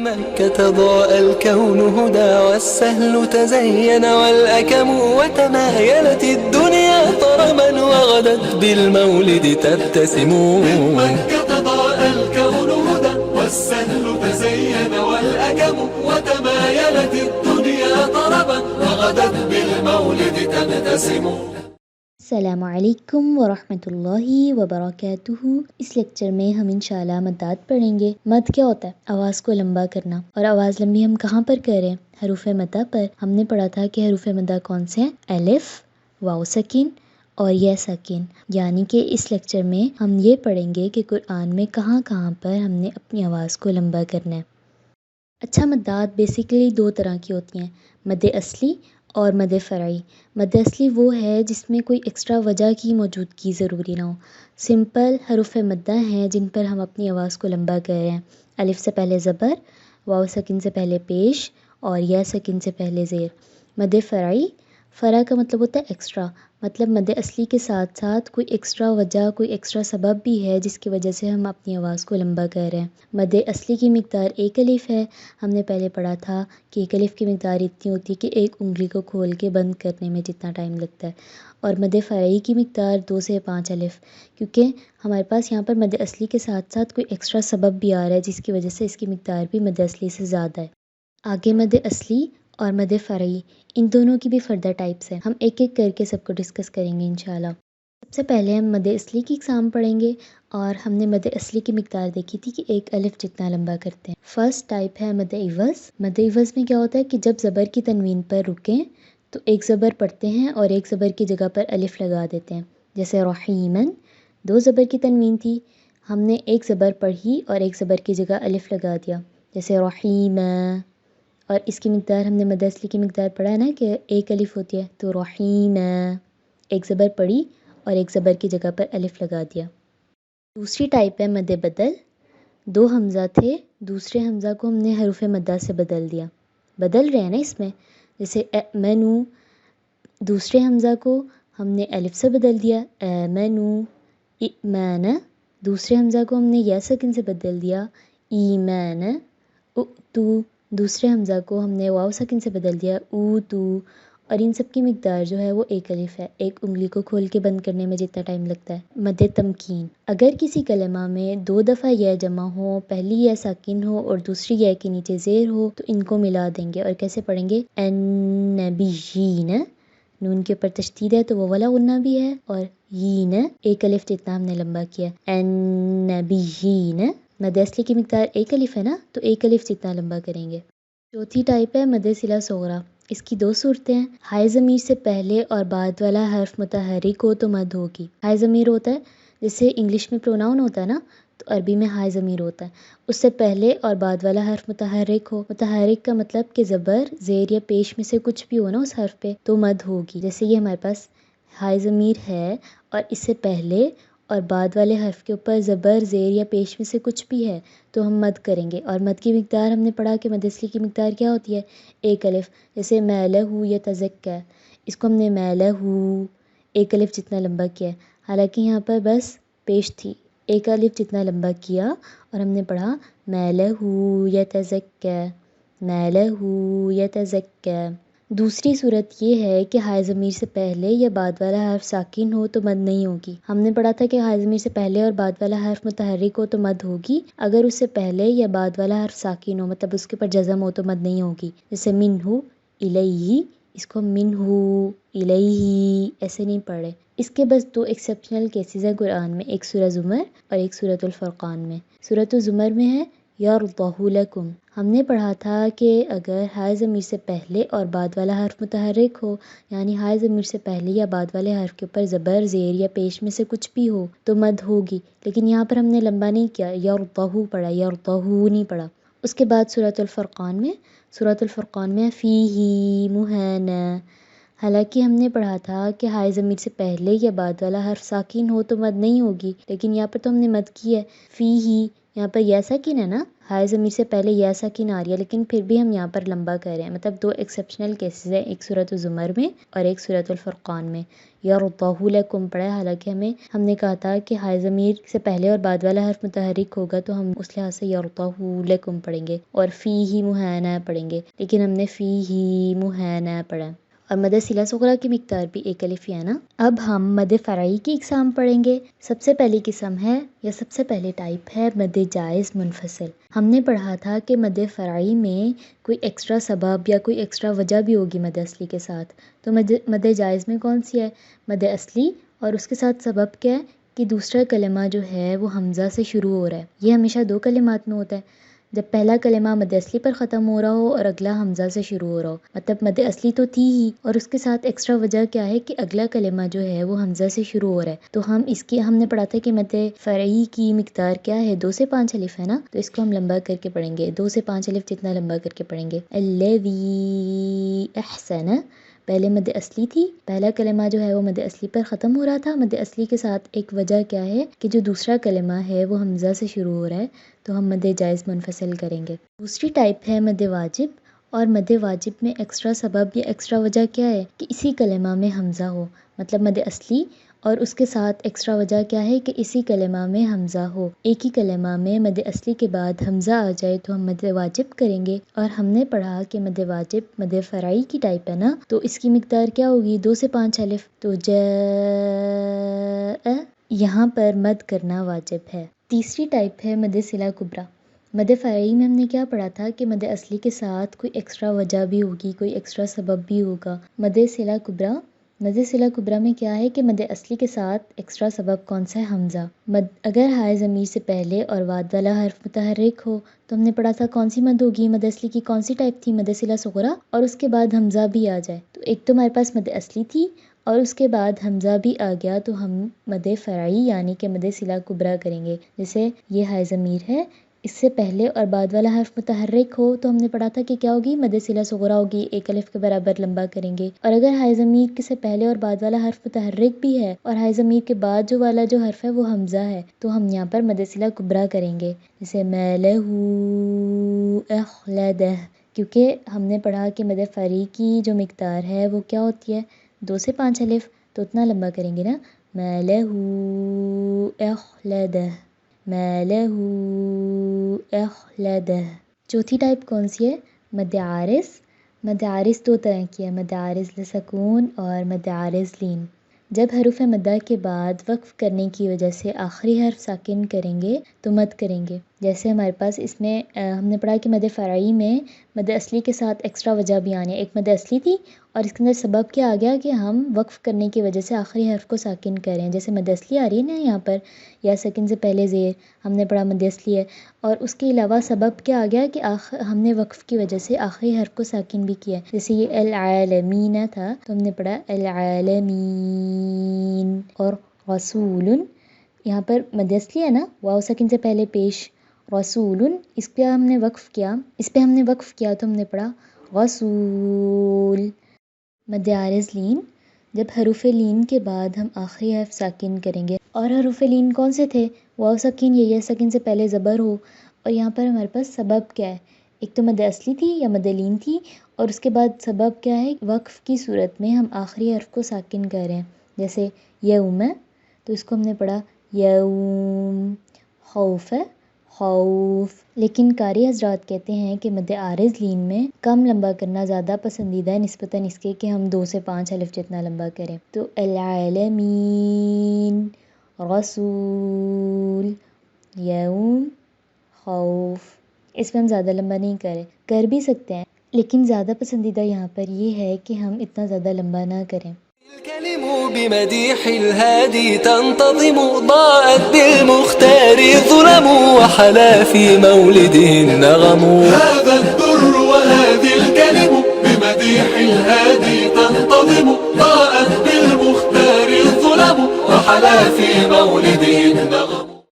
بمكة ضاء الكون هدى والسهل تزين والأكم وتمايلت الدنيا طربا وغدت بالمولد تبتسم. بمكة ضاء الكون هدى والسهل تزين والأكم وتمايلت الدنيا طربا وغدت بالمولد تبتسم. السلام علیکم ورحمۃ اللہ وبرکاتہ۔ اس لیکچر میں ہم انشاءاللہ مدات پڑھیں گے۔ مد کیا ہوتا ہے؟ آواز کو لمبا کرنا۔ اور آواز لمبی ہم کہاں پر کر رہے ہیں؟ حروف مدہ پر۔ ہم نے پڑھا تھا کہ حروف مدہ کون سے ہیں؟ الف، واو ساکن اور یا ساکن۔ یعنی کہ اس لیکچر میں ہم یہ پڑھیں گے کہ قرآن میں کہاں کہاں پر ہم نے اپنی آواز کو لمبا کرنا ہے۔ اچھا، مدات بیسیکلی دو طرح کی ہوتی ہیں، مد اصلی اور مد فرعی۔ مد اصلی وہ ہے جس میں کوئی ایکسٹرا وجہ کی موجودگی ضروری نہ ہو۔ سمپل حروف مدہ ہیں جن پر ہم اپنی آواز کو لمبا کر رہے ہیں۔ الف سے پہلے زبر، واو ساکن سے پہلے پیش اور یا ساکن سے پہلے زیر۔ مد فرعی، فرع کا مطلب ہوتا ہے ایکسٹرا، مطلب مد اصلی کے ساتھ ساتھ کوئی ایکسٹرا وجہ، کوئی ایکسٹرا سبب بھی ہے جس کی وجہ سے ہم اپنی آواز کو لمبا کر رہے ہیں۔ مد اصلی کی مقدار ایک الف ہے۔ ہم نے پہلے پڑھا تھا کہ ایک الف کی مقدار اتنی ہوتی ہے کہ ایک انگلی کو کھول کے بند کرنے میں جتنا ٹائم لگتا ہے، اور مد فرعی کی مقدار 2 سے 5 الف، کیونکہ ہمارے پاس یہاں پر مد اصلی کے ساتھ ساتھ کوئی ایکسٹرا سبب بھی آ رہا ہے جس کی وجہ سے اس کی مقدار بھی مد اصلی سے زیادہ ہے۔ آگے مد اصلی اور مد فرعی، ان دونوں کی بھی فردر ٹائپس ہیں، ہم ایک ایک کر کے سب کو ڈسکس کریں گے انشاءاللہ۔ سب سے پہلے ہم مد اصلی کی اقسام پڑھیں گے، اور ہم نے مد اصلی کی مقدار دیکھی تھی کہ ایک الف جتنا لمبا کرتے ہیں۔ فرسٹ ٹائپ ہے مد عوض۔ مد عوض میں کیا ہوتا ہے کہ جب زبر کی تنوین پر رکیں تو ایک زبر پڑھتے ہیں اور ایک زبر کی جگہ پر الف لگا دیتے ہیں، جیسے رحیمن، 2 زبر کی تنوین تھی، ہم نے ایک زبر پڑھی اور ایک زبر کی جگہ الف لگا دیا، جیسے رحیمہ۔ اور اس کی مقدار ہم نے مد اصلی کی مقدار پڑھا ہے نا کہ ایک الف ہوتی ہے، تو رحیمہ، ایک زبر پڑھی اور ایک زبر کی جگہ پر الف لگا دیا۔ دوسری ٹائپ ہے مد بدل۔ 2 حمزہ تھے، دوسرے حمزہ کو ہم نے حروف مدہ سے بدل دیا، بدل رہے ہیں نا اس میں، جیسے اَمَنُو، دوسرے حمزہ کو ہم نے الف سے بدل دیا، آمنو۔ ایمان، دوسرے حمزہ کو ہم نے یا ساکن سے بدل دیا، ایمان۔ اُؤْتُو، دوسرے حمزہ کو ہم نے واو ساکن سے بدل دیا، اوتو۔ اور ان سب کی مقدار جو ہے وہ ایک الف ہے، ایک انگلی کو کھول کے بند کرنے میں جتنا ٹائم لگتا ہے۔ مد تمکین، اگر کسی کلمہ میں 2 دفعہ یا جمع ہو، پہلی یا ساکن ہو اور دوسری یا کے نیچے زیر ہو تو ان کو ملا دیں گے، اور کیسے پڑھیں گے؟ النبیین، نون کے اوپر تشدید ہے تو وہ والا غنہ بھی ہے، اور یین، ایک الف جتنا ہم نے لمبا کیا، النبیین۔ مد اصلی کی مقدار ایک الف ہے نا، تو ایک الف جتنا لمبا کریں گے۔ چوتھی ٹائپ ہے مد صلہ صغریٰ۔ اس کی 2 صورتیں ہیں، ہائے ضمیر سے پہلے اور بعد والا حرف متحرک ہو تو مد ہوگی۔ ہائے ضمیر ہوتا ہے جیسے انگلش میں پروناؤن ہوتا ہے نا، تو عربی میں ہائے ضمیر ہوتا ہے، اس سے پہلے اور بعد والا حرف متحرک ہو۔ متحرک کا مطلب کہ زبر، زیر یا پیش میں سے کچھ بھی ہو نا اس حرف پہ تو مد ہوگی۔ جیسے یہ ہمارے پاس ہائے ضمیر ہے اور اس سے پہلے اور بعد والے حرف کے اوپر زبر، زیر یا پیش میں سے کچھ بھی ہے تو ہم مد کریں گے۔ اور مد کی مقدار ہم نے پڑھا کہ مد اصلی کی مقدار کیا ہوتی ہے؟ ایک الف، جیسے میلہ یتزکیٰ، اس کو ہم نے میلہ ایک الف جتنا لمبا کیا ہے، حالانکہ یہاں پر بس پیش تھی، ایک الف جتنا لمبا کیا اور ہم نے پڑھا میلہ یتزکیٰ، میلہ یتزکیٰ۔ دوسری صورت یہ ہے کہ ہائے ضمیر سے پہلے یا بعد والا حرف ساکن ہو تو مد نہیں ہوگی۔ ہم نے پڑھا تھا کہ ہائے ضمیر سے پہلے اور بعد والا حرف متحرک ہو تو مد ہوگی، اگر اس سے پہلے یا بعد والا حرف ساکن ہو، مطلب اس کے اوپر جزم ہو تو مد نہیں ہوگی، جیسے منہ الیہ، اس کو منہ الیہ ایسے نہیں پڑھے۔ اس کے بس 2 ایکسیپشنل کیسز ہیں قرآن میں، ایک سورہ زمر اور ایک سورۃ الفرقان میں۔ سورۃ الزمر میں ہے یرضہ لکم، ہم نے پڑھا تھا کہ اگر ہائے ضمیر سے پہلے اور بعد والا حرف متحرک ہو، یعنی ہائے ضمیر سے پہلے یا بعد والے حرف کے اوپر زبر، زیر یا پیش میں سے کچھ بھی ہو تو مد ہوگی، لیکن یہاں پر ہم نے لمبا نہیں کیا، یرضہ پڑھا، یرضہ نہیں پڑھا۔ اس کے بعد سورۃ الفرقان میں، سورۃ الفرقان میں فیہ مہانہ، حالانکہ ہم نے پڑھا تھا کہ ہائے ضمیر سے پہلے یا بعد والا حرف ساکن ہو تو مد نہیں ہوگی، لیکن یہاں پر تو ہم نے مد کی ہے، فیہ، یہاں پر یا ساکن ہے نا، ہائے ضمیر سے پہلے یا ساکن آ رہی ہے، لیکن پھر بھی ہم یہاں پر لمبا کر رہے ہیں. مطلب دو ایکسیپشنل کیسز ہیں، ایک سورۃ الزمر میں اور ایک سورۃ الفرقان میں. یرضہ لکم پڑھا ہے، حالانکہ ہم نے کہا تھا کہ ہائے ضمیر سے پہلے اور بعد والا حرف متحرک ہوگا تو ہم اس لحاظ سے یرضہ لکم پڑھیں گے اور فیہ مہانہ پڑھیں گے، لیکن ہم نے فیہ مہانہ پڑھا. اور مد صلہ صغریٰ کی مقدار بھی ایک الف ہے نا. اب ہم مد فرعی کی اقسام پڑھیں گے. سب سے پہلی قسم ہے یا سب سے پہلے ٹائپ ہے مد جائز منفصل. ہم نے پڑھا تھا کہ مد فرعی میں کوئی ایکسٹرا سبب یا کوئی ایکسٹرا وجہ بھی ہوگی مد اصلی کے ساتھ. تو مد جائز میں کون سی ہے؟ مد اصلی، اور اس کے ساتھ سبب کیا ہے کہ دوسرا کلمہ جو ہے وہ حمزہ سے شروع ہو رہا ہے. یہ ہمیشہ دو کلمات میں ہوتا ہے، جب پہلا کلمہ مد اصلی پر ختم ہو رہا ہو اور اگلا حمزہ سے شروع ہو رہا ہو. مطلب مد اصلی تو تھی ہی، اور اس کے ساتھ ایکسٹرا وجہ کیا ہے کہ اگلا کلمہ جو ہے وہ حمزہ سے شروع ہو رہا ہے. تو ہم نے پڑھا تھا کہ مد فرعی کی مقدار کیا ہے؟ 2 سے 5 الف ہے نا. تو اس کو ہم لمبا کر کے پڑھیں گے، 2 سے 5 الف جتنا لمبا کر کے پڑھیں گے. الذی احسن، پہلے مد اصلی تھی، پہلا کلمہ جو ہے وہ مد اصلی پر ختم ہو رہا تھا. مد اصلی کے ساتھ ایک وجہ کیا ہے کہ جو دوسرا کلمہ ہے وہ حمزہ سے شروع ہو رہا ہے، تو ہم مد جائز منفصل کریں گے. دوسری ٹائپ ہے مد واجب، اور مد واجب میں ایکسٹرا سبب یا ایکسٹرا وجہ کیا ہے کہ اسی کلمہ میں حمزہ ہو. مطلب مد اصلی اور اس کے ساتھ ایکسٹرا وجہ کیا ہے کہ اسی کلمہ میں حمزہ ہو. ایک ہی کلمہ میں مد اصلی کے بعد حمزہ آ جائے تو ہم مد واجب کریں گے. اور ہم نے پڑھا کہ مد واجب مد فرعی کی ٹائپ ہے نا، تو اس کی مقدار کیا ہوگی؟ 2 سے 5 الف. تو جاء، یہاں پر مد کرنا واجب ہے. تیسری ٹائپ ہے مد صلہ کبریٰ. مد فرعی میں ہم نے کیا پڑھا تھا کہ مد اصلی کے ساتھ کوئی ایکسٹرا وجہ بھی ہوگی، کوئی ایکسٹرا سبب بھی ہوگا. مد صلہ کبریٰ، مد صلہ کبریٰ میں کیا ہے کہ مد اصلی کے ساتھ ایکسٹرا سبب کون سا ہے؟ حمزہ. اگر ہائے ضمیر سے پہلے اور بعد والا حرف متحرک ہو تو ہم نے پڑھا تھا کون سی مد ہوگی؟ مد اصلی کی کون سی ٹائپ تھی؟ مد صلہ صغریٰ، اور اس کے بعد حمزہ بھی آ جائے. تو ایک تو ہمارے پاس مد اصلی تھی اور اس کے بعد حمزہ بھی آ گیا، تو ہم مد فرعی یعنی کہ مد صلہ کبریٰ کریں گے. جیسے یہ ہائے ضمیر ہے، اس سے پہلے اور بعد والا حرف متحرک ہو تو ہم نے پڑھا تھا کہ کیا ہوگی؟ مد صلہ صغریٰ ہوگی، 1 الف کے برابر لمبا کریں گے. اور اگر ہائے ضمیر سے پہلے اور بعد والا حرف متحرک بھی ہے اور ہائے ضمیر کے بعد جو والا جو حرف ہے وہ حمزہ ہے، تو ہم یہاں پر مد صلہ کبریٰ کریں گے. جیسے مَلَهُ أَخْلَدَهُ، کیونکہ ہم نے پڑھا کہ مد فرعی کی جو مقدار ہے وہ کیا ہوتی ہے؟ 2 سے 5 الف. تو اتنا لمبا کریں گے نا، مَلَهُ أَخْلَدَهُ، مَلَهُ أَخْلَدَهُ. چوتھی ٹائپ کون سی ہے؟ مد عارض. مد عارض 2 طرح کی ہے، مد عارض لسکون اور مد عارض لین. جب حروف مدہ کے بعد وقف کرنے کی وجہ سے آخری حرف ساکن کریں گے تو مد کریں گے. جیسے ہمارے پاس اس میں ہم نے پڑھا کہ مد فرعی میں مد اصلی کے ساتھ ایکسٹرا وجہ بھی آنی ہے. ایک مد اصلی تھی اور اس کے اندر سبب کیا آ گیا کہ ہم وقف کرنے کی وجہ سے آخری حرف کو ساکن کریں. جیسے مد اصلی آ رہی ہے نا یہاں پر، یا ساکن سے پہلے زیر، ہم نے پڑھا مد اصلی ہے. اور اس کے علاوہ سبب کیا آ گیا کہ ہم نے وقف کی وجہ سے آخری حرف کو ساکن بھی کیا. جیسے یہ العالمین تھا تو ہم نے پڑھا العالمین. اور رسول، یہاں پر مد اصلی ہے نا، واو ساکن سے پہلے پیش، رسول، اس پہ ہم نے وقف کیا تو ہم نے پڑھا رسول. مد عارض لین، جب حروف لین کے بعد ہم آخری حرف ساکن کریں گے. اور حروف لین کون سے تھے؟ واو ساکن یا یہ ساکن سے پہلے زبر ہو. اور یہاں پر ہمارے پاس سبب کیا ہے؟ ایک تو مد اصلی تھی یا مد لین تھی، اور اس کے بعد سبب کیا ہے؟ وقف کی صورت میں ہم آخری حرف کو ساکن کر رہے ہیں. جیسے یوم، تو اس کو ہم نے پڑھا یوم. خوف، خوف. لیکن قاری حضرات کہتے ہیں کہ مد عارض لین میں کم لمبا کرنا زیادہ پسندیدہ ہے نسبتاً اس کے کہ ہم 2 سے 5 الف جتنا لمبا کریں. تو العالمین، رسول، یوم، خوف. اس میں ہم زیادہ لمبا نہیں کر بھی سکتے ہیں، لیکن زیادہ پسندیدہ یہاں پر یہ ہے کہ ہم اتنا زیادہ لمبا نہ کریں. الكلم بمديح الهادي تنتظم، ضاءت بالمختار الظلم، وحلا في مولده النغم. هذا الدر وهذه الكلم بمديح الهادي تنتظم، ضاءت بالمختار الظلم، وحلا في مولده